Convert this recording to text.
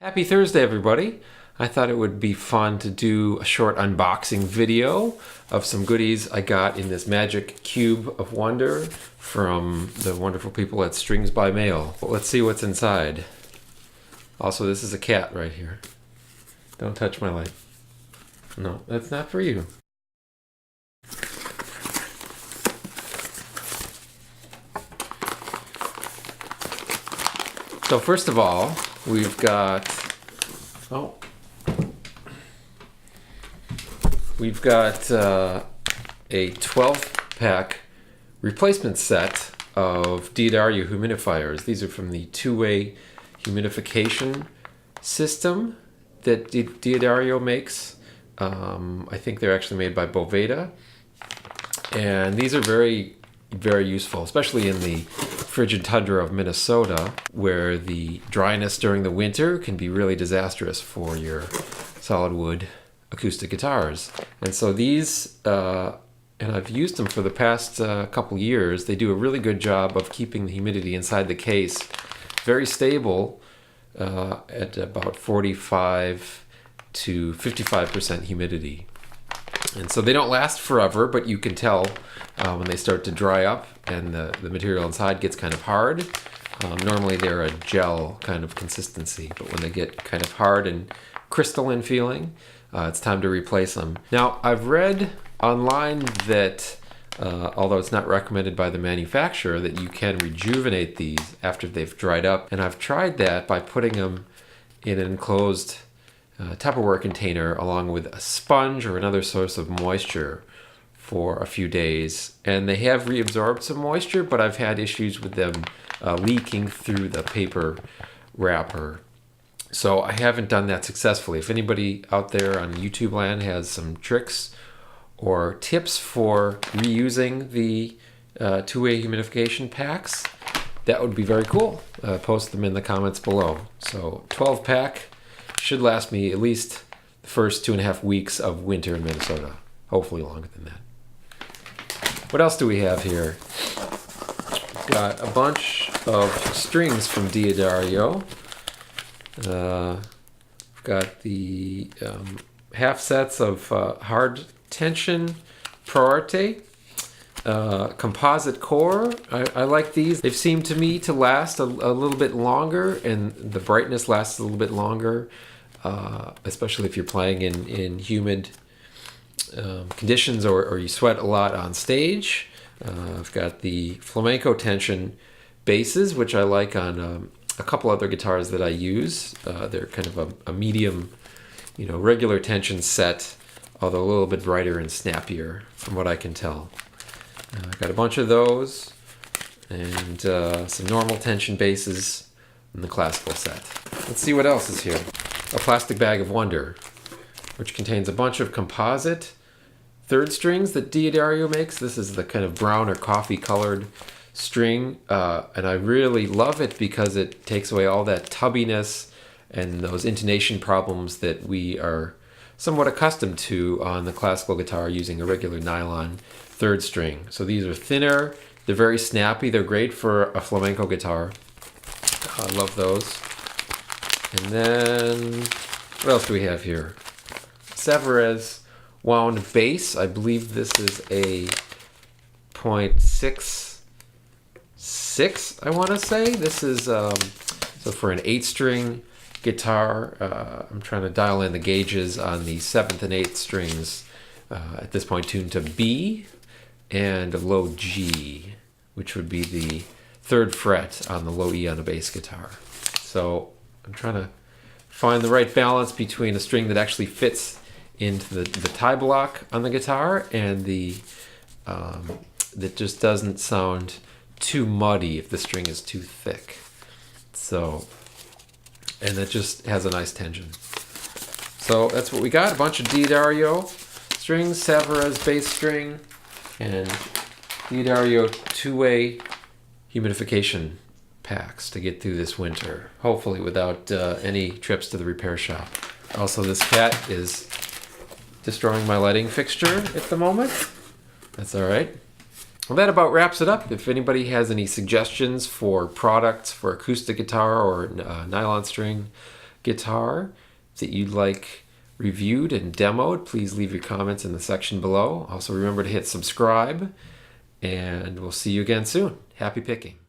Happy Thursday, everybody. I thought it would be fun to do a short unboxing video of some goodies I got in this magic cube of wonder from the wonderful people at Strings by Mail. But let's see what's inside. Also, this is a cat right here. Don't touch my light. No, that's not for you. So first of all, we've got a 12-pack replacement set of Diodario humidifiers. These are from the two-way humidification system that Diodario makes. I think they're actually made by Boveda, and these are very, very useful, especially in the frigid tundra of Minnesota, where the dryness during the winter can be really disastrous for your solid wood acoustic guitars. And so these, and I've used them for the past couple years, they do a really good job of keeping the humidity inside the case very stable at about 45 to 55% humidity. And so they don't last forever, but you can tell when they start to dry up and the material inside gets kind of hard. Normally they're a gel kind of consistency, but when they get kind of hard and crystalline feeling, it's time to replace them. Now, I've read online that, although it's not recommended by the manufacturer, that you can rejuvenate these after they've dried up. And I've tried that by putting them in an enclosed Tupperware container along with a sponge or another source of moisture for a few days, and they have reabsorbed some moisture, but I've had issues with them leaking through the paper wrapper. So I haven't done that successfully. If anybody out there on YouTube land has some tricks or tips for reusing the two-way humidification packs, that would be very cool. Post them in the comments below. So 12-pack should last me at least the first 2.5 weeks of winter in Minnesota. Hopefully longer than that. What else do we have here? We've got a bunch of strings from Diodario. We've got the half sets of hard tension pro arte, composite core. I like these. They've seemed to me to last a little bit longer, and the brightness lasts a little bit longer, especially if you're playing in humid conditions or you sweat a lot on stage. I've got the flamenco tension basses, which I like on a couple other guitars that I use. They're kind of a medium, regular tension set, although a little bit brighter and snappier from what I can tell. I've got a bunch of those and some normal tension basses in the classical set. Let's see what else is here. A plastic bag of wonder, which contains a bunch of composite third strings that Diodario makes. This is the kind of brown or coffee colored string, and I really love it because it takes away all that tubbiness and those intonation problems that we are somewhat accustomed to on the classical guitar using a regular nylon third string. So these are thinner, they're very snappy, they're great for a flamenco guitar. I love those. And then, what else do we have here? Savarez wound bass. I believe this is a 0.66, I want to say. This is, so for an 8-string guitar, I'm trying to dial in the gauges on the 7th and 8th strings, at this point tuned to B and a low G, which would be the 3rd fret on the low E on a bass guitar. So I'm trying to find the right balance between a string that actually fits into the tie block on the guitar and the that just doesn't sound too muddy if the string is too thick. So, and it just has a nice tension. So that's what we got. A bunch of Diodario strings, Savarez bass string, and Diodario two-way humidification packs to get through this winter, hopefully without any trips to the repair shop. Also, this cat is destroying my lighting fixture at the moment. That's all right. Well, that about wraps it up. If anybody has any suggestions for products for acoustic guitar or nylon string guitar that you'd like reviewed and demoed, please leave your comments in the section below. Also remember to hit subscribe, and we'll see you again soon. Happy picking.